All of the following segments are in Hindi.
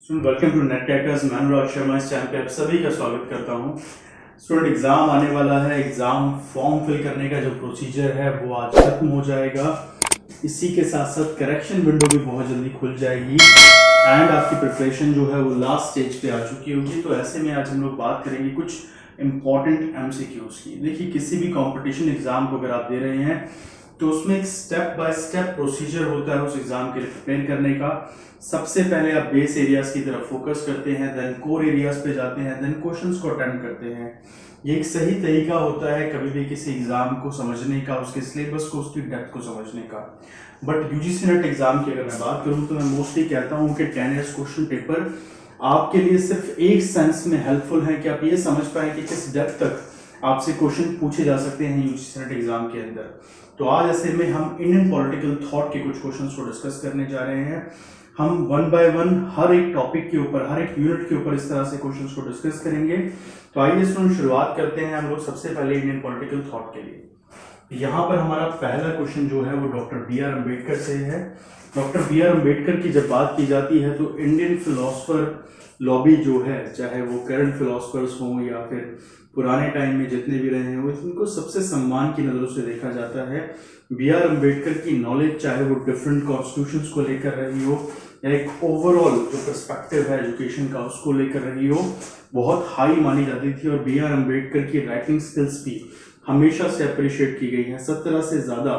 Welcome to net crackers. मैं अनुराग शर्मा इस चैनल पे आप सभी का स्वागत करता हूँ। स्टूडेंट, एग्जाम आने वाला है। एग्जाम फॉर्म फिल करने का जो प्रोसीजर है वो आज खत्म हो जाएगा। इसी के साथ साथ करेक्शन विंडो भी बहुत जल्दी खुल जाएगी एंड आपकी प्रिपरेशन जो है वो लास्ट स्टेज पे आ चुकी होगी। तो ऐसे में आज हम लोग बात करेंगे कुछ इंपॉर्टेंट एमसीक्यूज की। देखिए, किसी भी कंपटीशन एग्जाम को अगर आप दे रहे हैं तो उसमें एक स्टेप बाय स्टेप प्रोसीजर होता है उस एग्जाम के लिए प्रिपेयर करने का। सबसे पहले आप बेस एरियाज की तरफ फोकस करते हैं, देन कोर एरियाज पे जाते हैं, देन क्वेश्चंस को अटेम्प्ट करते हैं। ये एक सही तरीका होता है कभी भी किसी एग्जाम को समझने का, उसके सिलेबस को, उसकी डेप्थ को समझने का। बट यूजीसी नेट एग्जाम की अगर मैं बात करूं तो मैं मोस्टली कहता हूं कि 10 ईयर्स क्वेश्चन पेपर आपके लिए सिर्फ एक सेंस में हेल्पफुल है कि आप ये समझ पाए कि किस डेप्थ तक आपसे क्वेश्चन पूछे जा सकते हैं यूजीसी नेट एग्जाम के अंदर। तो आज ऐसे में हम इंडियन पॉलिटिकल थॉट के कुछ क्वेश्चंस को डिस्कस करने जा रहे हैं। हम वन बाय वन हर एक टॉपिक के ऊपर, हर एक यूनिट के ऊपर इस तरह से क्वेश्चंस को डिस्कस करेंगे। तो आइए स्टूडेंट, शुरुआत करते हैं हम लोग सबसे पहले इंडियन पॉलिटिकल थॉट के लिए। यहाँ पर हमारा पहला क्वेश्चन जो है वो डॉक्टर बी आर अम्बेडकर से है। डॉक्टर बी आर अम्बेडकर की जब बात की जाती है तो इंडियन फिलोसफर लॉबी जो है, चाहे वो करंट फिलोसफर्स हों या फिर पुराने टाइम में जितने भी रहे हो, इनको सबसे सम्मान की नज़रों से देखा जाता है। बी आर अम्बेडकर की नॉलेज, चाहे वो डिफरेंट कॉन्स्टिट्यूशंस को लेकर रही हो या एक ओवरऑल जो पर्सपेक्टिव है एजुकेशन का उसको लेकर रही हो, बहुत हाई मानी जाती थी। और बी आर अम्बेडकर की राइटिंग स्किल्स भी हमेशा से अप्रिशिएट की गई हैं। 17 से ज़्यादा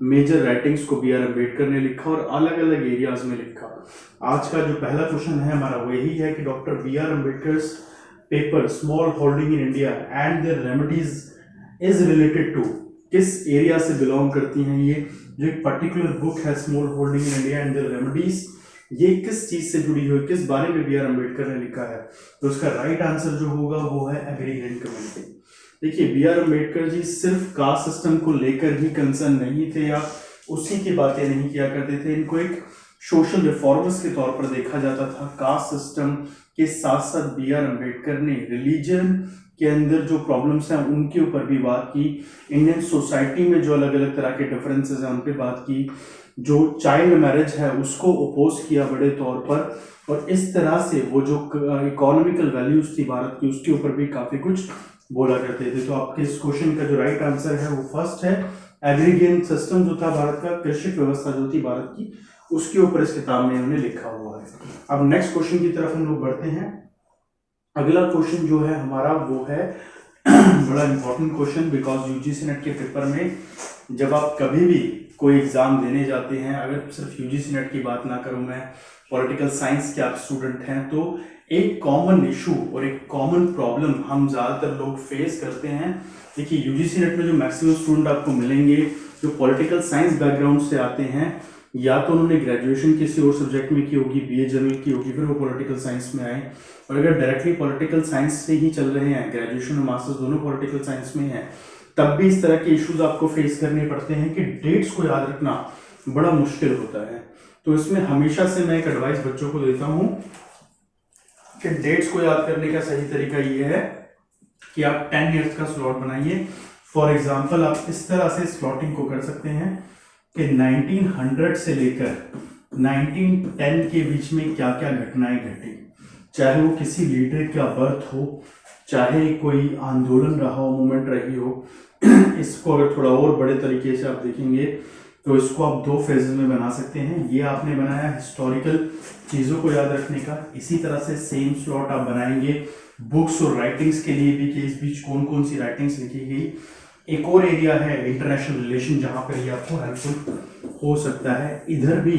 मेजर राइटिंग्स को बी आर अम्बेडकर ने लिखा और अलग अलग एरियाज में लिखा। आज का जो पहला क्वेश्चन है हमारा वो यही है कि doctor B R Ambedkar's paper small holding in India and their remedies is related to, किस एरिया से बिलोंग करती हैं ये जो एक पर्टिकुलर बुक है small holding in India and their remedies, ये किस चीज से जुड़ी हुई, किस बारे में बी आर अम्बेडकर ने लिखा है। तो उसका राइट आंसर जो होगा वो है एग्रीगेंट कम्युनिटी। देखिए, बी आर अम्बेडकर जी सिर्फ कास्ट सिस्टम को लेकर ही कंसर्न नहीं थे या उसी की बातें नहीं किया करते थे। इनको एक सोशल रिफॉर्मर्स के तौर पर देखा जाता था। कास्ट सिस्टम के साथ साथ बी आर अम्बेडकर ने रिलीजन के अंदर जो प्रॉब्लम्स हैं उनके ऊपर भी बात की। इंडियन सोसाइटी में जो अलग अलग तरह के डिफरेंसेस हैं उन पर बात की। जो चाइल्ड मैरिज है उसको अपोज किया बड़े तौर पर। और इस तरह से वो जो इकोनॉमिकल वैल्यूज थी भारत की उसके ऊपर भी काफी कुछ बोला करते थे। तो आपके इस क्वेश्चन का जो राइट आंसर है वो फर्स्ट है। एग्रीगेंट सिस्टम जो था भारत का, कृषि व्यवस्था जो थी भारत की, उसके ऊपर इस किताब में उन्होंने लिखा हुआ है। अब नेक्स्ट क्वेश्चन की तरफ हम लोग बढ़ते हैं। अगला क्वेश्चन जो है हमारा वो है बड़ा important question, because UGC net के पेपर में जब आप कभी भी कोई एग्जाम देने जाते हैं, अगर सिर्फ यूजीसी नेट की बात ना करूं मैं, पॉलिटिकल साइंस के आप स्टूडेंट हैं, तो एक कॉमन इशू और एक कॉमन प्रॉब्लम हम ज़्यादातर लोग फेस करते हैं। देखिए, यूजीसी नेट में जो मैक्सिमम स्टूडेंट आपको मिलेंगे जो पॉलिटिकल साइंस बैकग्राउंड से आते हैं, या तो उन्होंने ग्रेजुएशन किसी और सब्जेक्ट में की होगी, बीए जनरल की होगी, फिर वो पॉलिटिकल साइंस में आए। और अगर डायरेक्टली पॉलिटिकल साइंस से ही चल रहे हैं, ग्रेजुएशन और मास्टर्स दोनों पॉलिटिकल साइंस में है, तब भी इस तरह के इश्यूज आपको फेस करने पड़ते हैं कि डेट्स को याद रखना बड़ा मुश्किल होता है। तो इसमें हमेशा से मैं एक एडवाइस बच्चों को देता हूँ कि डेट्स को याद करने का सही तरीका ये है कि आप 10 ईयर्स का स्लॉट बनाइए। फॉर एग्जाम्पल, आप इस तरह से स्लॉटिंग को कर सकते हैं कि 1900 से लेकर 1910 के बीच में क्या क्या घटनाएं घटी, चाहे वो किसी लीडर का बर्थ हो, चाहे कोई आंदोलन रहा हो, मूवमेंट रही हो। इसको अगर थोड़ा और बड़े तरीके से आप देखेंगे तो इसको आप 2 फेजेस में बना सकते हैं। ये आपने बनाया हिस्टोरिकल चीज़ों को याद रखने का। इसी तरह से सेम स्लॉट आप बनाएंगे बुक्स और राइटिंग्स के लिए भी कि इस बीच कौन कौन सी राइटिंग्स लिखी गई। एक और एरिया है इंटरनेशनल रिलेशन, जहाँ पर ये आपको हेल्पफुल हो सकता है। इधर भी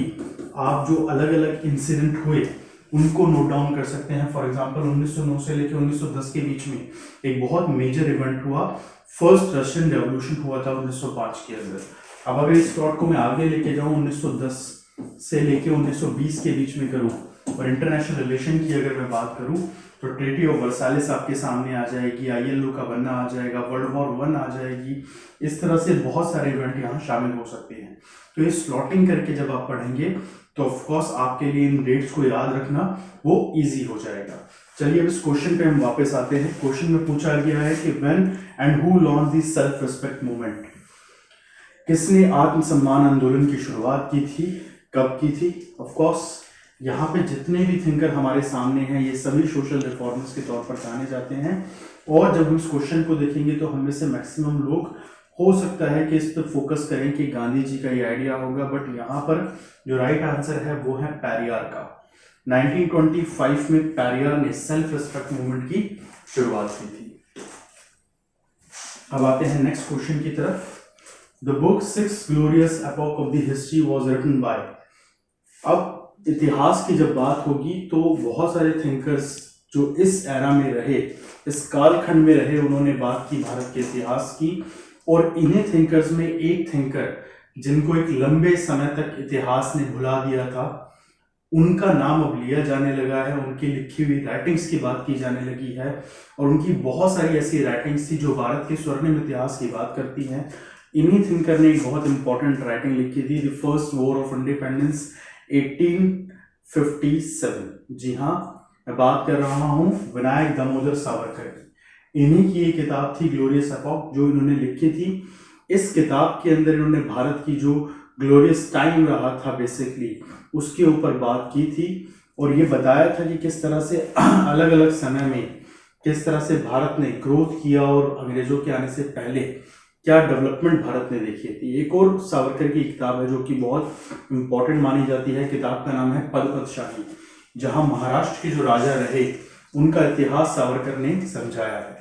आप जो अलग अलग इंसिडेंट हुए उनको नोट डाउन कर सकते हैं। फॉर एग्जांपल, 1909 से लेकर 1910 के बीच में एक बहुत मेजर इवेंट हुआ, फर्स्ट रशियन रेवोल्यूशन हुआ था 1905 के अंदर। अब अगर इस प्लॉट को मैं आगे लेके जाऊं, 1910 से लेके 1920 के बीच में करूं और इंटरनेशनल रिलेशन की अगर मैं बात करूं तो ट्रीटी ऑफ वर्साइलेस आपके सामने आ जाएगी, ILO का बनना आ जाएगा, वर्ल्ड वॉर 1 आ जाएगी। इस तरह से बहुत सारे इवेंट यहाँ शामिल हो सकते हैं। तो ये स्लॉटिंग करके जब आप पढ़ेंगे तो ऑफकोर्स आपके लिए इन डेट्स को याद रखना वो इजी हो जाएगा। चलिए अब इस क्वेश्चन पे हम वापस आते हैं। क्वेश्चन में पूछा गया है कि when and who launch the self respect movement, किसने आत्मसम्मान आंदोलन की शुरुआत की थी, कब की थी। ऑफ कोर्स यहाँ पे जितने भी थिंकर हमारे सामने हैं ये सभी सोशल रिफॉर्मर्स के तौर पर जाने जाते हैं। और जब हम इस क्वेश्चन को देखेंगे तो हम में से मैक्सिमम लोग हो सकता है कि इस पर फोकस करें कि गांधी जी का ये आइडिया होगा, बट यहाँ पर जो राइट आंसर है वो है पेरियार का। 1925 में पेरियार ने सेल्फ रिस्पेक्ट मूवमेंट की शुरुआत की थी। अब आते हैं नेक्स्ट क्वेश्चन की तरफ। The book six glorious epoch of the history was written by. अब इतिहास की जब बात होगी तो बहुत सारे थिंकर्स जो इस एरा में रहे, इस कालखंड में रहे, उन्होंने बात की भारत के इतिहास की। और इन्हीं थिंकर्स में एक थिंकर जिनको एक लंबे समय तक इतिहास ने भुला दिया था, उनका नाम अब लिया जाने लगा है, उनकी लिखी हुई राइटिंग्स की बात की जाने लगी है। और उनकी बहुत सारी ऐसी राइटिंग्स थी जो भारत के स्वर्णिम इतिहास की बात करती हैं। इन्हीं थिंकर ने एक बहुत इंपॉर्टेंट राइटिंग लिखी थी, the first war of independence 1857। जी हाँ, मैं बात कर रहा हूँ विनायक दामोदर सावरकर की। इन्हीं की एक किताब थी ग्लोरियस एपॉक जो इन्होंने लिखी थी। इस किताब के अंदर इन्होंने भारत की जो ग्लोरियस टाइम रहा था बेसिकली उसके ऊपर बात की थी। और ये बताया था कि किस तरह से अलग अलग समय में किस तरह से भारत ने ग्रोथ किया और अंग्रेजों के आने से पहले क्या डेवलपमेंट भारत ने देखी थी। एक और सावरकर की किताब है जो कि बहुत इंपॉर्टेंट मानी जाती है, किताब का नाम है पद-पदशाही, जहां महाराष्ट्र के जो राजा रहे उनका इतिहास सावरकर ने समझाया है।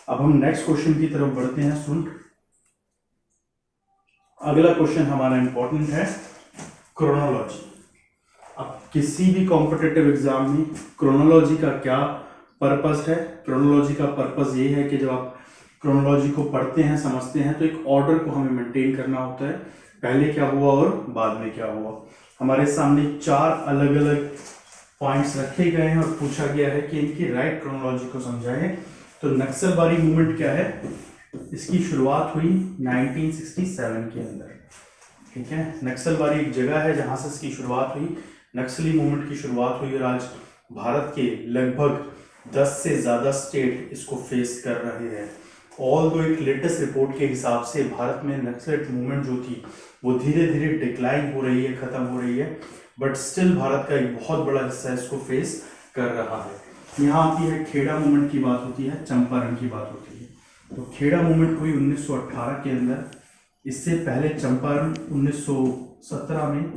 अब हम नेक्स्ट क्वेश्चन की तरफ बढ़ते हैं। सुन, अगला क्वेश्चन हमारा इंपॉर्टेंट है क्रोनोलॉजी। अब किसी भी कॉम्पिटिटिव एग्जाम में क्रोनोलॉजी का क्या पर्पस है? क्रोनोलॉजी का पर्पस ये है कि जब आप क्रोनोलॉजी को पढ़ते हैं, समझते हैं, तो एक ऑर्डर को हमें मेंटेन करना होता है, पहले क्या हुआ और बाद में क्या हुआ। हमारे सामने 4 अलग अलग पॉइंट्स रखे गए हैं और पूछा गया है कि इनकी राइट क्रोनोलॉजी को समझाएं। तो नक्सलबारी मूवमेंट क्या है? इसकी शुरुआत हुई 1967 के अंदर। ठीक है, नक्सलबारी एक जगह है जहां से इसकी शुरुआत हुई, नक्सली मूवमेंट की शुरुआत हुई और आज भारत के लगभग 10 से ज़्यादा स्टेट इसको फेस कर रहे हैं। ऑल दो एक लेटेस्ट रिपोर्ट के हिसाब से भारत में नक्सलिस्ट मूवमेंट जो थी वो धीरे धीरे डिक्लाइन हो रही है, खत्म हो रही है, बट स्टिल भारत का एक बहुत बड़ा हिस्सा इसको फेस कर रहा है। यहाँ आती है खेड़ा मूवमेंट की बात होती है, चंपारण की बात होती है। तो खेड़ा मूवमेंट हुई 1918 के अंदर, इससे पहले चंपारण 1917 में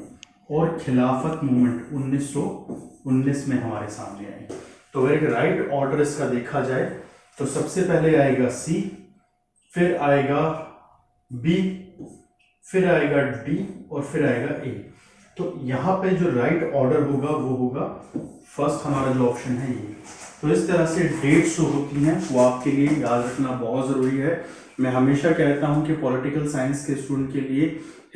और खिलाफत मूवमेंट 1919 में हमारे सामने आई। तो अगर राइट ऑर्डर इसका देखा जाए तो सबसे पहले आएगा सी, फिर आएगा बी, फिर आएगा डी और फिर आएगा ए। तो यहाँ पे जो राइट ऑर्डर होगा वो होगा फर्स्ट, हमारा जो ऑप्शन है ये। तो इस तरह से डेट्स जो होती हैं वो आपके लिए याद रखना बहुत ज़रूरी है। मैं हमेशा कहता हूँ कि पॉलिटिकल साइंस के स्टूडेंट के लिए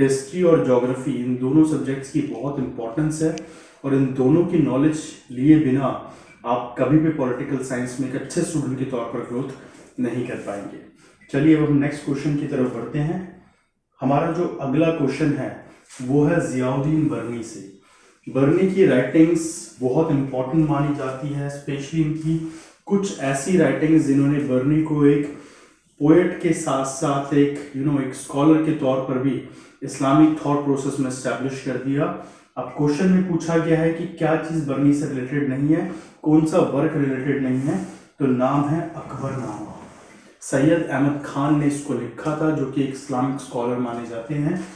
हिस्ट्री और ज्योग्राफी, इन दोनों सब्जेक्ट्स की बहुत इंपॉर्टेंस है और इन दोनों की नॉलेज लिए बिना आप कभी भी पॉलिटिकल साइंस में एक अच्छे स्टूडेंट के तौर पर ग्रोथ नहीं कर पाएंगे। चलिए अब हम नेक्स्ट क्वेश्चन की तरफ बढ़ते हैं। हमारा जो अगला क्वेश्चन है वो है जियाउद्दीन बर्नी से। बर्नी की राइटिंग्स बहुत इंपॉर्टेंट मानी जाती है, स्पेशली इनकी कुछ ऐसी राइटिंग्स जिन्होंने बर्नी को एक पोएट के साथ साथ एक एक स्कॉलर के तौर पर भी इस्लामिक थॉट प्रोसेस में एस्टैब्लिश कर दिया। अब क्वेश्चन में पूछा गया है कि क्या चीज़ बर्नी से रिलेटेड नहीं है, कौन सा वर्क रिलेटेड नहीं है? तो नाम है अकबरनामा। सैयद अहमद खान ने इसको लिखा था, जो कि एक इस्लामिक स्कॉलर माने जाते हैं।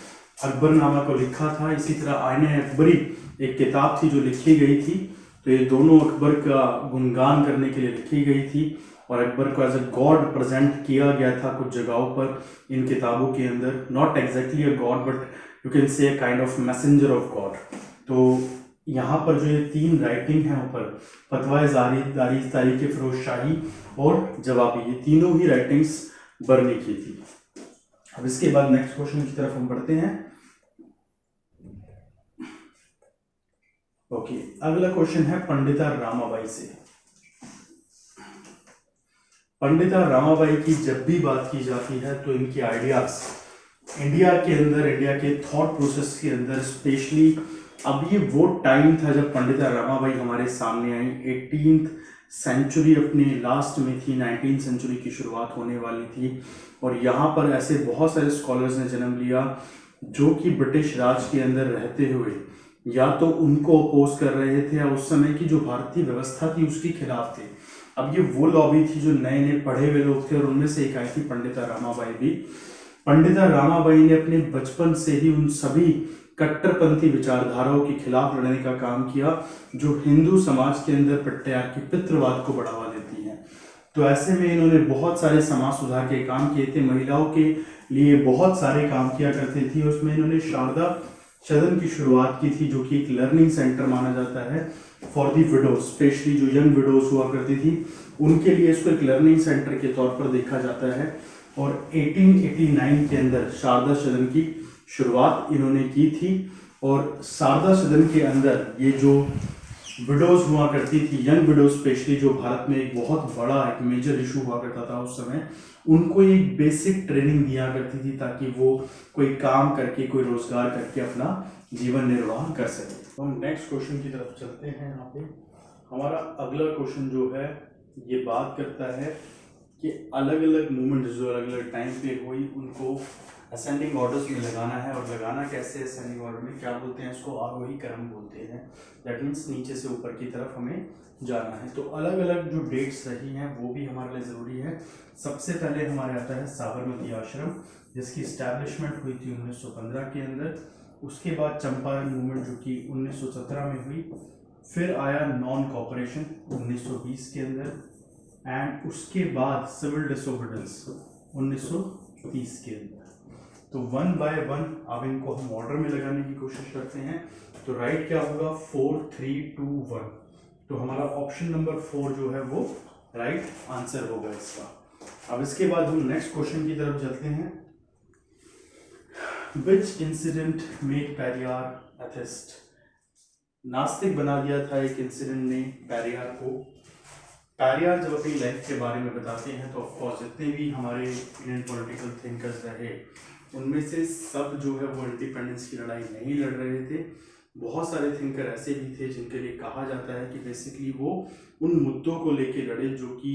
अकबरनामा को लिखा था। इसी तरह आईने अकबरी एक किताब थी जो लिखी गई थी, तो ये दोनों अकबर का गुणगान करने के लिए लिखी गई थी और अकबर को एज अ गॉड प्रेजेंट किया गया था कुछ जगहों पर इन किताबों के अंदर। Not exactly a God but you can say kind of messenger of God. तो यहाँ पर जो ये 3 राइटिंग हैं ऊपर, फतवा जारी तारीख फिरोज शाही और जवाबी, ये तीनों ही राइटिंग्स बर्नी की थी। अब इसके बाद नेक्स्ट क्वेश्चन की तरफ हम बढ़ते हैं। ओके, अगला क्वेश्चन है पंडिता रामाबाई से। पंडिता रामाबाई की जब भी बात की जाती है तो इनकी आइडियाज इंडिया के अंदर, इंडिया के थॉट प्रोसेस के अंदर स्पेशली, अब ये वो टाइम था जब पंडिता रामाबाई हमारे सामने आई। 18th सेंचुरी अपनी लास्ट में थी, 19th सेंचुरी की शुरुआत होने वाली थी और यहाँ पर ऐसे बहुत सारे स्कॉलर्स ने जन्म लिया जो कि ब्रिटिश राज के अंदर रहते हुए या तो उनको अपोज कर रहे थे या उस समय की जो भारतीय व्यवस्था थी उसके खिलाफ थे। अब ये वो लॉबी थी जो नए नए पढ़े हुए लोग थे और उनमें से एक आई थी पंडिता रामाबाई भी। पंडिता रामाबाई ने अपने बचपन से ही उन सभी कट्टरपंथी विचारधाराओं के खिलाफ लड़ने का काम किया जो हिंदू समाज के अंदर प्रत्यार्की पितृवाद को बढ़ावा देती हैं। तो ऐसे में इन्होंने बहुत सारे समाज सुधार के काम किए थे, महिलाओं के लिए बहुत सारे काम किया करती थी। उसमें इन्होंने शारदा सदन की शुरुआत की थी जो कि एक लर्निंग सेंटर माना जाता है फॉर दी विडोज, स्पेशली जो यंग विडोज हुआ करती थी उनके लिए इसको एक लर्निंग सेंटर के तौर पर देखा जाता है। और 1889 के अंदर शारदा सदन की शुरुआत इन्होंने की थी। और शारदा सदन के अंदर ये जो विडोज हुआ करती थी, यंग विडोज स्पेशली, जो भारत में एक बहुत बड़ा एक मेजर इशू हुआ करता था उस समय, उनको एक बेसिक ट्रेनिंग दिया करती थी ताकि वो कोई काम करके, कोई रोजगार करके अपना जीवन निर्वाह कर सके। तो हम नेक्स्ट क्वेश्चन की तरफ चलते हैं। यहाँ पे हमारा अगला क्वेश्चन जो है ये बात करता है कि अलग अलग मूवमेंट जो अलग अलग टाइम पे हुई उनको असेंडिंग ऑर्डर्स में लगाना है। और लगाना कैसे असेंडिंग ऑर्डर में, क्या बोलते हैं इसको, आरोही क्रम बोलते हैं। दैट मीन्स नीचे से ऊपर की तरफ हमें जाना है। तो अलग अलग जो डेट्स रही हैं वो भी हमारे लिए ज़रूरी है। सबसे पहले हमारे आता है साबरमती आश्रम, जिसकी इस्टेब्लिशमेंट हुई थी 1915 के अंदर। उसके बाद चंपारण मूवमेंट जो कि 1917 में हुई। फिर आया नॉन कॉपरेशन 1920 के अंदर। एंड उसके बाद सिविल डिसोबीडियंस 1930 के अंदर। तो वन बाय वन अब इनको हम ऑर्डर में लगाने की कोशिश करते हैं। तो राइट क्या होगा, 4 3 2 1। तो हमारा ऑप्शन नंबर 4 जो है वो राइट आंसर होगा इसका। अब इसके बाद हम नेक्स्ट क्वेश्चन की तरफ चलते हैं। विच इंसिडेंट मेड पेरियार एथिस्ट? नास्तिक बना दिया था एक इंसिडेंट ने पेरियार को। पेरियार जब अपनी लाइफ के बारे में बताते हैं तो ऑफकोर्स जितने भी हमारे इंडियन पॉलिटिकल थिंकर्स रहे उनमें से सब जो है वो इंडिपेंडेंस की लड़ाई नहीं लड़ रहे थे। बहुत सारे थिंकर ऐसे भी थे जिनके लिए कहा जाता है कि बेसिकली वो उन मुद्दों को लेके लड़े जो कि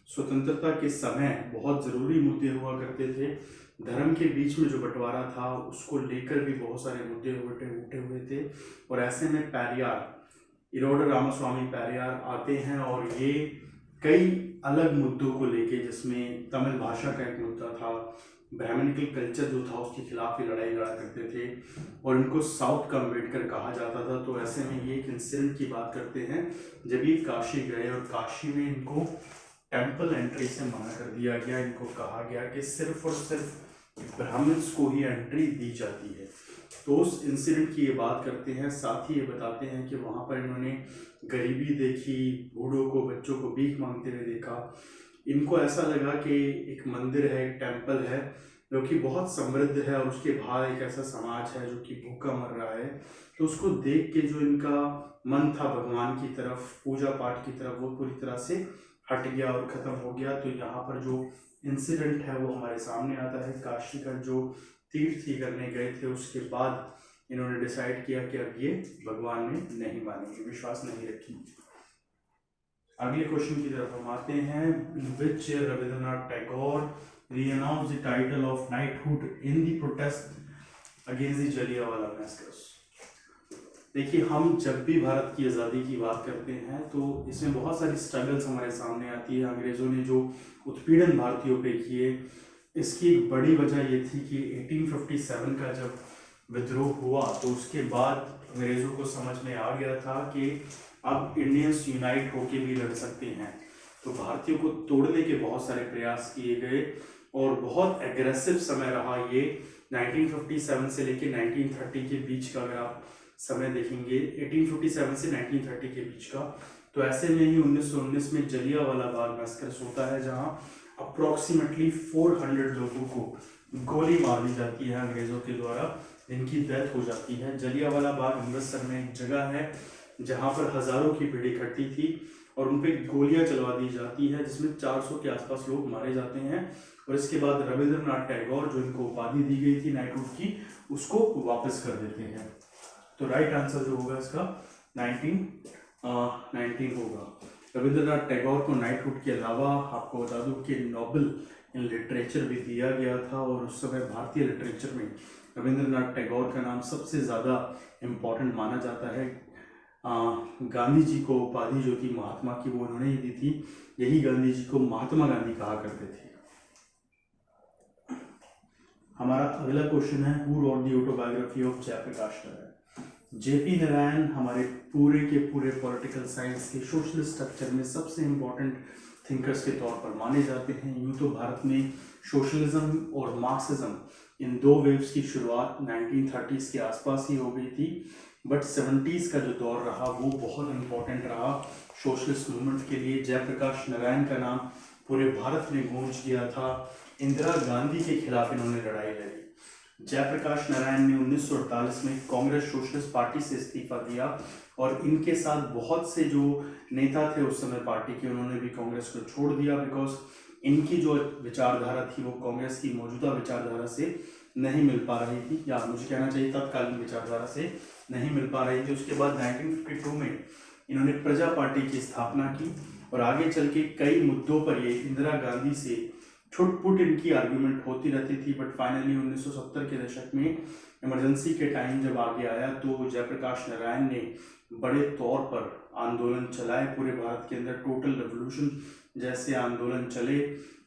स्वतंत्रता के समय बहुत ज़रूरी मुद्दे हुआ करते थे। धर्म के बीच में जो बंटवारा था उसको लेकर भी बहुत सारे मुद्दे उठे हुए थे। और ऐसे में पेरियार, इरोडा रामास्वामी पेरियार आते हैं और ये कई अलग मुद्दों को लेके, जिसमें तमिल भाषा का एक मुद्दा था, ब्राह्मणिकल कल्चर जो था उसके खिलाफ ही लड़ाई लड़ा करते थे और इनको साउथ का अम्बेडकर कहा जाता था। तो ऐसे में ये एक इंसिडेंट की बात करते हैं जब ये काशी गए और काशी में इनको टेम्पल एंट्री से मना कर दिया गया। इनको कहा गया कि सिर्फ और सिर्फ ब्राह्मण्स को ही एंट्री दी जाती है। तो उस इंसिडेंट की ये बात करते हैं। साथ ही ये बताते हैं कि वहाँ पर इन्होंने गरीबी देखी, बूढ़ों को, बच्चों को भीख मांगते हुए देखा। इनको ऐसा लगा कि एक मंदिर है, एक टेम्पल है जो कि बहुत समृद्ध है और उसके बाहर एक ऐसा समाज है जो कि भूखा मर रहा है। तो उसको देख के जो इनका मन था भगवान की तरफ, पूजा पाठ की तरफ, वो पूरी तरह से हट गया और ख़त्म हो गया। तो यहाँ पर जो इंसिडेंट है वो हमारे सामने आता है। काशी का जो तीर्थ करने गए थे उसके बाद इन्होंने डिसाइड किया कि अब ये भगवान में नहीं मानेंगे, विश्वास नहीं रखी। अगले क्वेश्चन की तरफ हम आते हैं। Which Rabindranath Tagore reannounce the title of knighthood in the protest against the Jallianwala massacre? देखिए, हम जब भी भारत की आज़ादी की बात करते हैं तो इसमें बहुत सारी स्ट्रगल्स हमारे सामने आती है। अंग्रेज़ों ने जो उत्पीड़न भारतीयों पे किए, इसकी एक बड़ी वजह ये थी कि 1857 का जब विद्रोह हुआ तो उसके बाद अंग्रेज़ों को समझ में आ गया था कि अब इंडियंस यूनाइट होके भी लड़ सकते हैं। तो भारतीयों को तोड़ने के बहुत सारे प्रयास किए गए और बहुत एग्रेसिव समय रहा ये 1957 से लेके 1930 के बीच का। अगर आप समय देखेंगे 1857 से 1930 के बीच का, तो ऐसे में ही 1919 में जलियांवाला बाग मैसेकर होता है जहां अप्रोक्सीमेटली 400 लोगों को गोली मार दी जाती है अंग्रेजों के द्वारा, जिनकी डेथ हो जाती है। जलियांवाला बाग अमृतसर में एक जगह है जहां पर हजारों की भीड़ इकट्ठी थी और उन पर गोलियां चलवा दी जाती है, जिसमें 400 के आसपास लोग मारे जाते हैं। और इसके बाद रविंद्रनाथ टैगोर, जो इनको उपाधि दी गई थी नाइटहुड की, उसको वापस कर देते हैं। तो राइट आंसर जो होगा इसका 1919 होगा। रविंद्रनाथ टैगोर को नाइटहुड के अलावा आपको बता दूं कि नोबेल इन लिटरेचर भी दिया गया था, और उस समय भारतीय लिटरेचर में रविंद्रनाथ टैगोर का नाम सबसे ज़्यादा इम्पोर्टेंट माना जाता है। गांधी जी को उपाधि जो थी महात्मा की वो उन्होंने ही दी थी, यही गांधी जी को महात्मा गांधी कहा करते थे। हमारा अगला क्वेश्चन है, who wrote the autobiography of Jayaprakash Narayan. JP Narayan हमारे पूरे के पूरे पॉलिटिकल साइंस के सोशलिस्ट स्ट्रक्चर में सबसे इम्पोर्टेंट थिंकर्स के तौर पर माने जाते हैं। यूँ तो भारत में सोशलिज्म और मार्क्सिज्म इन दो वेव्स की शुरुआत 1930s के आसपास ही हो गई थी, बट 70s का जो दौर रहा वो बहुत इम्पोर्टेंट रहा सोशलिस्ट मूवमेंट के लिए। जयप्रकाश नारायण का नाम पूरे भारत में गूंज गया था। इंदिरा गांधी के खिलाफ इन्होंने लड़ाई लड़ी। जयप्रकाश नारायण ने 1948 में कांग्रेस सोशलिस्ट पार्टी से इस्तीफा दिया, और इनके साथ बहुत से जो नेता थे उस समय पार्टी के, उन्होंने भी कांग्रेस को छोड़ दिया, बिकॉज इनकी जो विचारधारा थी वो कांग्रेस की मौजूदा विचारधारा से नहीं मिल पा रही थी, या मुझे कहना चाहिए तत्कालीन विचारधारा से नहीं मिल पा रही थी। उसके बाद 1952 में इन्होंने प्रजा पार्टी की स्थापना की, और आगे चल के कई मुद्दों पर ये इंदिरा गांधी से छुटपुट इनकी आर्ग्यूमेंट होती रहती थी, बट फाइनली 1970 के दशक में इमरजेंसी के टाइम जब आगे आया तो जयप्रकाश नारायण ने बड़े तौर पर आंदोलन चलाए पूरे भारत के अंदर। टोटल रेवोल्यूशन जैसे आंदोलन चले,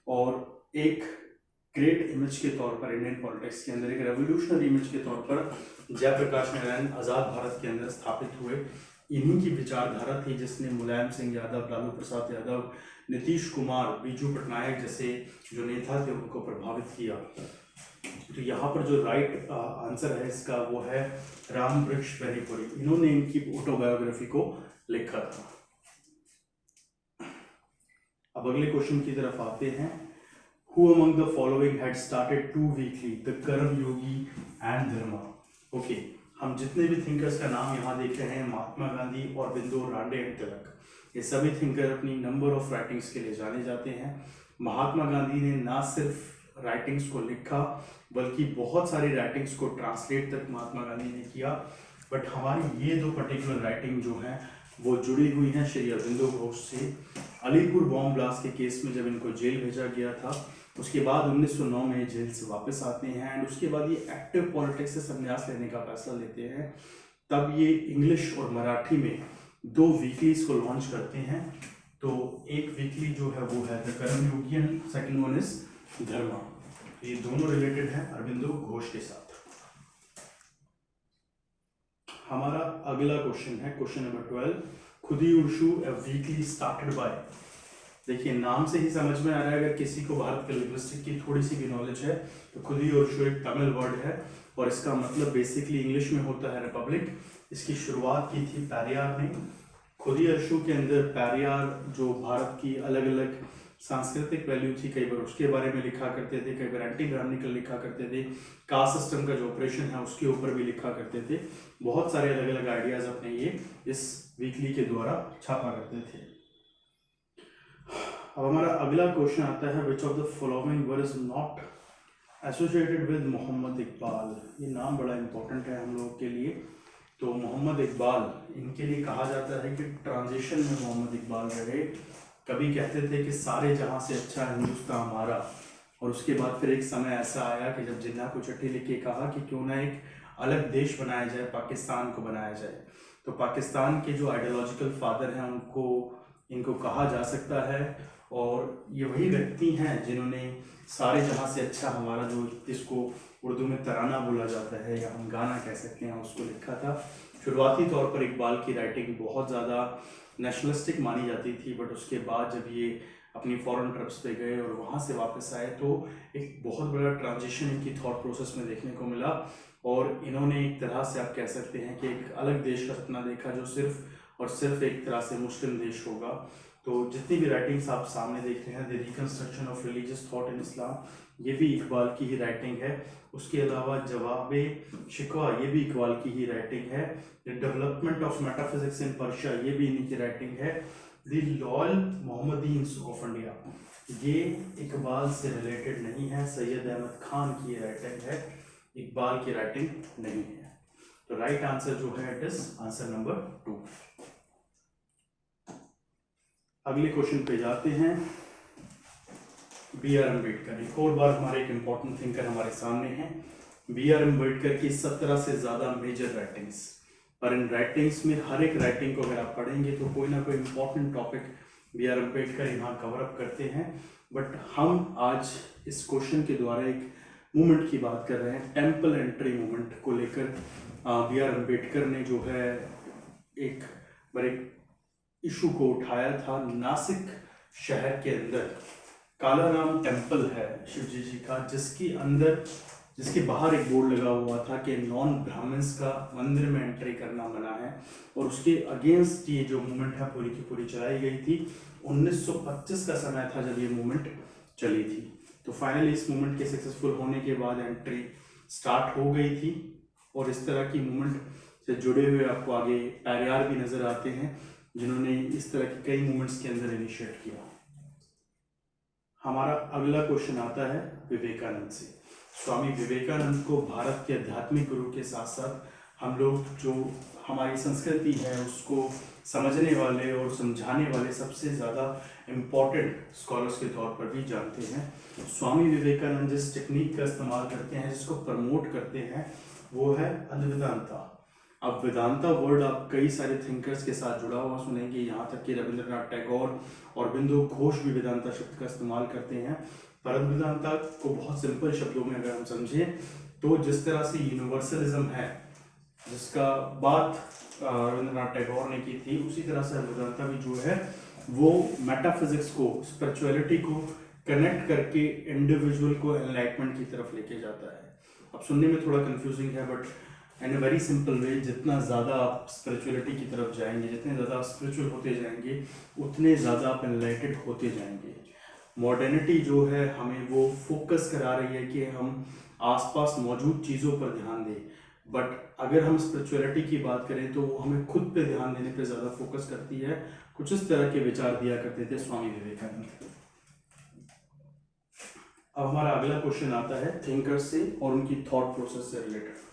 और एक ग्रेट इमेज के तौर पर इंडियन पॉलिटिक्स के अंदर, एक रेवोल्यूशनरी इमेज के तौर पर जयप्रकाश नारायण आज़ाद भारत के अंदर स्थापित हुए। इन्हीं की विचारधारा थी जिसने मुलायम सिंह यादव, लालू प्रसाद यादव, नीतीश कुमार, बीजू पटनायक जैसे जो नेता थे उनको प्रभावित किया। तो यहाँ पर जो राइट आंसर है इसका वो है रामवृक्ष बेनीपुरी। इन्होंने इनकी ऑटोबायोग्राफी को लिखा था। अब अगले क्वेश्चन की तरफ आते हैं। Who among the following had started two weekly, the कर्म योगी and धर्मा? ओके, हम जितने भी थिंकर्स का नाम यहाँ देख रहे हैं, महात्मा गांधी और बिंदु रांडे एंड तिलक, ये सभी थिंकर अपनी नंबर ऑफ राइटिंग्स के लिए जाने जाते हैं। महात्मा गांधी ने ना सिर्फ राइटिंग्स को लिखा बल्कि बहुत सारी राइटिंग्स को ट्रांसलेट तक महात्मा गांधी ने किया। बट हमारी ये दो पर्टिकुलर राइटिंग जो हैं वो जुड़ी हुई हैं श्री अरबिंदो घोष से। अलीपुर बॉम्ब ब्लास्ट के केस में जब इनको जेल भेजा गया था, उसके बाद 1909 में जेल से वापस आते हैं, एंड उसके बाद ये एक्टिव पॉलिटिक्स से संन्यास लेने का फैसला लेते हैं। तब ये इंग्लिश और मराठी में दो वीकलीज को लॉन्च करते हैं। तो एक वीकली जो है वो है द कर्म योगी एंड सेकंड वन इज धर्मा। ये दोनों रिलेटेड है अरबिंदो घोष के साथ। हमारा अगला क्वेश्चन है क्वेश्चन नंबर 12, खुदी उर्शु ए वीकली स्टार्टेड बाय। देखिए नाम से ही समझ में आ रहा है, अगर किसी को भारत के लिंग्विस्टिक की थोड़ी सी भी नॉलेज है तो खुदी उर्शु एक तमिल वर्ड है, और इसका मतलब बेसिकली इंग्लिश में होता है रिपब्लिक। इसकी शुरुआत की थी पैरियार ने। खुदी उर्शु के अंदर पैरियार जो भारत की अलग अलग सांस्कृतिक वैल्यू थी, कई बार उसके बारे में लिखा करते थे, कई बार एंटी ब्राह्मणिकल लिखा करते थे, कास्ट सिस्टम का जो ऑपरेशन है उसके ऊपर भी लिखा करते थे। बहुत सारे अलग अलग आइडियाज अपने ये इस वीकली के द्वारा छापा करते थे। अब हमारा अगला क्वेश्चन आता है, which of the following word is not associated with Mohammad Iqbal. ये नाम बड़ा इंपॉर्टेंट है हम लोगों के लिए। तो मोहम्मद इकबाल, इनके लिए कहा जाता है कि ट्रांजिशन में मोहम्मद इकबाल रहे। कभी कहते थे कि सारे जहां से अच्छा हिंदुस्तान हमारा, और उसके बाद फिर एक समय ऐसा आया कि जब जिन्ना को चिट्ठी लिख के कहा कि क्यों ना एक अलग देश बनाया जाए, पाकिस्तान को बनाया जाए। तो पाकिस्तान के जो आइडियोलॉजिकल फादर हैं इनको कहा जा सकता है, और ये वही व्यक्ति हैं जिन्होंने सारे जहां से अच्छा हमारा, जो जिसको उर्दू में तराना बोला जाता है या हम गाना कह सकते हैं, उसको लिखा था। शुरुआती तौर पर इकबाल की राइटिंग बहुत ज़्यादा नेशनलिस्टिक मानी जाती थी, बट उसके बाद जब ये अपनी फॉरेन ट्रिप्स पे गए और वहाँ से वापस आए तो एक बहुत बड़ा ट्रांजिशन इनकी थॉट प्रोसेस में देखने को मिला, और इन्होंने एक तरह से आप कह सकते हैं कि एक अलग देश का सपना देखा जो सिर्फ और सिर्फ एक तरह से मुस्लिम देश होगा। तो जितनी भी राइटिंग्स आप सामने देख रहे हैं, the reconstruction of religious thought in Islam, ये भी इकबाल की ही राइटिंग है। उसके अलावा जवाबे शिकवा, ये भी इकबाल की ही राइटिंग है। The development of metaphysics in Persia, ये भी इन्हीं की राइटिंग है। द लॉयल मोहम्मदीन्स ऑफ इंडिया, ये इकबाल से रिलेटेड नहीं है, सैयद अहमद खान की राइटिंग है, इकबाल की राइटिंग नहीं है। तो राइट आंसर जो है इट इज आंसर नंबर 2। अगले क्वेश्चन पे जाते हैं। बी आर अम्बेडकर, एक और बार हमारे एक इम्पॉर्टेंट थिंकर हमारे सामने हैं। बी आर अम्बेडकर की 17 से ज़्यादा मेजर राइटिंग्स, और इन राइटिंग्स में हर एक राइटिंग को अगर आप पढ़ेंगे तो कोई ना कोई इम्पॉर्टेंट टॉपिक बी आर अम्बेडकर यहाँ कवर अप करते हैं। बट हम आज इस क्वेश्चन के द्वारा एक मूवमेंट की बात कर रहे हैं, टेम्पल एंट्री मूवमेंट को लेकर। बी आर अम्बेडकर ने जो है एक बड़े इशू को उठाया था। नासिक शहर के अंदर कालाराम टेम्पल है शिव जी का, जिसके बाहर एक बोर्ड लगा हुआ था कि नॉन ब्राह्मण्स का मंदिर में एंट्री करना मना है, और उसके अगेंस्ट ये जो मूवमेंट है पूरी की पूरी चलाई गई थी। 1925 का समय था जब ये मूवमेंट चली थी। तो फाइनली इस मूवमेंट के सक्सेसफुल होने के बाद एंट्री स्टार्ट हो गई थी, और इस तरह की मूवमेंट से जुड़े हुए आपको आगे पेरियार भी नजर आते हैं, जिन्होंने इस तरह की कई मूवमेंट्स के अंदर इनिशिएट किया। हमारा अगला क्वेश्चन आता है विवेकानंद से। स्वामी विवेकानंद को भारत के आध्यात्मिक गुरु के साथ साथ हम लोग जो हमारी संस्कृति है उसको समझने वाले और समझाने वाले सबसे ज़्यादा इम्पॉर्टेंट स्कॉलर्स के तौर पर भी जानते हैं। स्वामी विवेकानंद जिस टेक्निक का इस्तेमाल करते हैं, जिसको प्रमोट करते हैं, वो है अद्वैतांता। अब वेदांता वर्ड आप कई सारे थिंकर्स के साथ जुड़ा हुआ सुनेंगे, यहाँ तक कि रविंद्रनाथ टैगोर और बिंदु घोष भी वेदांता शब्द का इस्तेमाल करते हैं। पर अद्वैतांता को बहुत सिंपल शब्दों में अगर हम समझें तो जिस तरह से यूनिवर्सलिज्म है, जिसका बात रविंद्रनाथ टैगोर ने की थी, उसी तरह से वेदांता भी जो है वो मेटाफिजिक्स को, स्पिरिचुअलिटी को कनेक्ट करके इंडिविजुअल को एनलाइटमेंट की तरफ लेके जाता है। अब सुनने में थोड़ा कंफ्यूजिंग है, but in a very simple way, जितना ज़्यादा आप स्पिरिचुअलिटी की तरफ जाएंगे, जितने ज़्यादा आप स्पिरिचुअल होते जाएंगे, उतने ज़्यादा आप एनलाइटेड होते जाएंगे। मॉडर्निटी जो है हमें वो फोकस करा रही है कि हम आसपास मौजूद चीज़ों पर ध्यान दें, बट अगर हम स्पिरिचुअलिटी की बात करें तो वो हमें खुद पे ध्यान देने पे ज़्यादा फोकस करती है। कुछ इस तरह के विचार दिया करते थे स्वामी विवेकानंद। अब हमारा अगला क्वेश्चन आता है थिंकर से और उनकी थॉट प्रोसेस से रिलेटेड।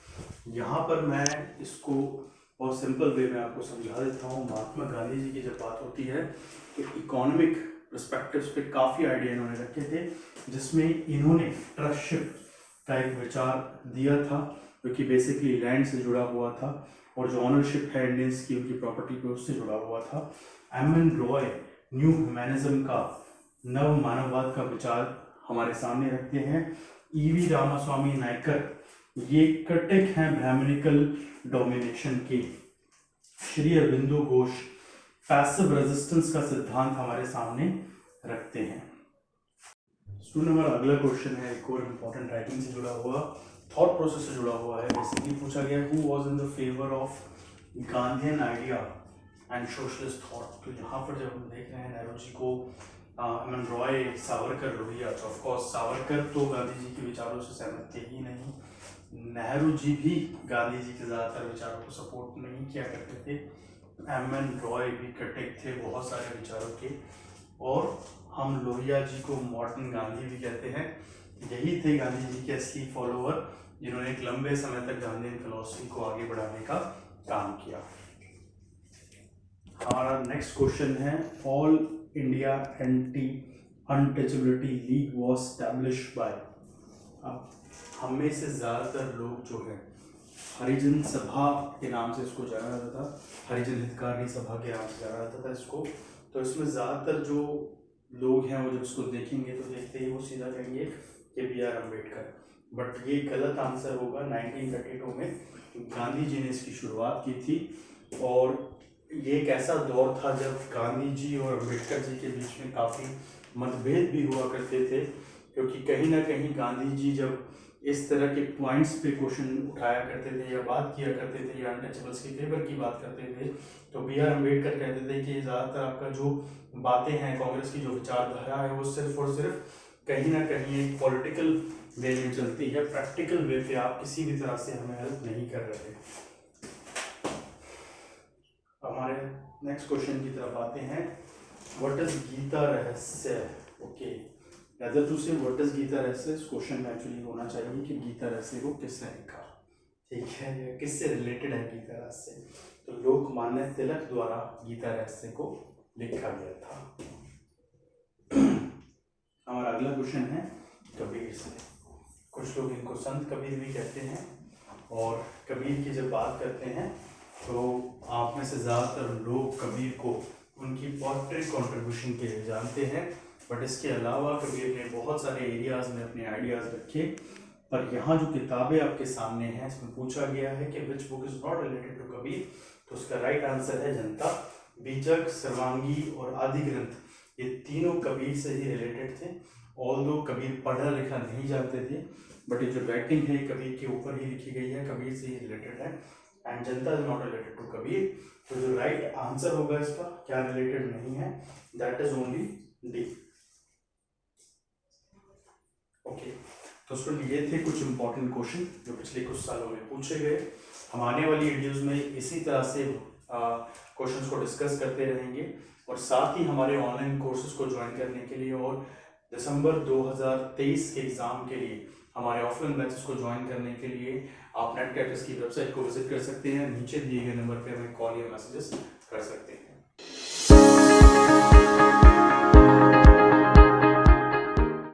यहाँ पर मैं इसको बहुत सिंपल वे में आपको समझा देता हूँ। महात्मा गांधी जी की जब बात होती है तो इकोनॉमिक पर्सपेक्टिव्स पे काफ़ी आइडिया इन्होंने रखे थे, जिसमें इन्होंने ट्रस्टशिप का एक विचार दिया था, जो कि बेसिकली लैंड से जुड़ा हुआ था, और जो ऑनरशिप है इंडियंस की उनकी प्रॉपर्टी पे, उससे जुड़ा हुआ था। एम.एन. रॉय न्यू ह्यूमैनिज्म का, नव मानववाद का विचार हमारे सामने रखते हैं। ई.वी. रामास्वामी नायकर ये क्रिटिक हैं ब्राह्मणिकल डोमिनेशन के। श्री अरबिंदो घोष पैसिव रेजिस्टेंस का सिद्धांत हमारे सामने रखते हैं। स्टूडेंट, हमारा अगला क्वेश्चन है एक और इम्पोर्टेंट राइटिंग से जुड़ा हुआ, थॉट प्रोसेस से जुड़ा हुआ है। बेसिकली पूछा गया who was in the favour of Gandhian idea and socialist thought. तो यहाँ पर जब हम देख रहे हैं नेहरू जी को, एम.एन. रॉय, सावरकर, लोहिया, तो ऑफकोर्स सावरकर तो गांधी जी के विचारों से सहमत थे ही नहीं। नेहरू जी भी गांधी जी के ज़्यादातर विचारों को सपोर्ट नहीं किया करते थे। एम.एन. रॉय भी क्रिटिक थे बहुत सारे विचारों के, और हम लोहिया जी को मॉडर्न गांधी भी कहते हैं। यही थे गांधी जी के असली फॉलोअर, जिन्होंने एक लंबे समय तक गांधीयन फिलॉसफी को आगे बढ़ाने का काम किया। हमारा नेक्स्ट क्वेश्चन है all India anti untouchability league was established bye. अब हम में से ज़्यादातर लोग जो है हरिजन सभा के नाम से इसको जाना जाता था, हरिजन हितकारी सभा के नाम से जाना जाता था इसको। तो इसमें ज़्यादातर जो लोग हैं वो जब इसको देखेंगे तो देखते ही वो सीधा कहेंगे कि बी आर अम्बेडकर, बट ये गलत आंसर होगा। 1932 में गांधी जी ने इसकी शुरुआत की थी, और ये एक ऐसा दौर था जब गांधी जी और अम्बेडकर जी के बीच में काफ़ी मतभेद भी हुआ करते थे, क्योंकि कहीं ना कहीं गांधी जी जब इस तरह के पॉइंट्स पे क्वेश्चन उठाया करते थे या बात किया करते थे या अनटचेबल्स के फेवर की बात करते थे, तो बी आर अम्बेडकर कहते थे कि ज़्यादातर आपका जो बातें हैं, कांग्रेस की जो विचारधारा है, वो सिर्फ और सिर्फ कहीं ना कहीं एक पॉलिटिकल वे में चलती है, प्रैक्टिकल वे पे आप किसी भी तरह से हमें हेल्प नहीं कर रहे। हमारे नेक्स्ट क्वेश्चन की तरफ आते हैं। व्हाट इज गीता रहस्य? ओके, अदर टू से व्हाट इज गीता रहस्य, इस क्वेश्चन में एक्चुअली होना चाहिए कि गीता रहस्य को किसने लिखा, ठीक है, या किससे रिलेटेड है गीता रहस्य। तो लोकमान्य तिलक द्वारा गीता रहस्य को लिखा गया था। अगला क्वेश्चन है कबीर से। कुछ लोग इनको संत कबीर भी कहते हैं, और कबीर की जब बात करते हैं तो आप में से ज़्यादातर लोग कबीर को उनकी पोएट्री कंट्रीब्यूशन के लिए जानते हैं, बट इसके अलावा कबीर ने बहुत सारे एरियाज़ में अपने आइडियाज़ रखे। पर यहाँ जो किताबें आपके सामने हैं इसमें पूछा गया है कि which book is not related to Kabir, तो उसका राइट आंसर है जनता, बीजक, सर्वांगी और आदि ग्रंथ। ये तीनों कबीर से ही रिलेटेड थे। ऑल्दो कबीर पढ़ा लिखा नहीं जानते थे, बट ये जो राइटिंग है कबीर के ऊपर ही लिखी गई है, कबीर से ही रिलेटेड है। And Janata is not related to Kabir, तो जो राइट आंसर होगा इसका क्या रिलेटेड नहीं है, that is only D. Okay, तो स्टूडेंट ये थे कुछ इंपॉर्टेंट क्वेश्चन जो पिछले कुछ सालों में पूछे गए। हम आने वाली वीडियोस में इसी तरह से क्वेश्चंस को डिस्कस करते रहेंगे, और साथ ही हमारे ऑनलाइन कोर्सेज को ज्वाइन करने के लिए और दिसंबर 2023 के एग्ज़ाम के लिए हमारे ऑफलाइन बैचेस को ज्वाइन करने के लिए आप नेट कैटर्स की वेबसाइट को विजिट कर सकते हैं। नीचे दिए गए नंबर पर हमें कॉल या मैसेजेस कर सकते हैं।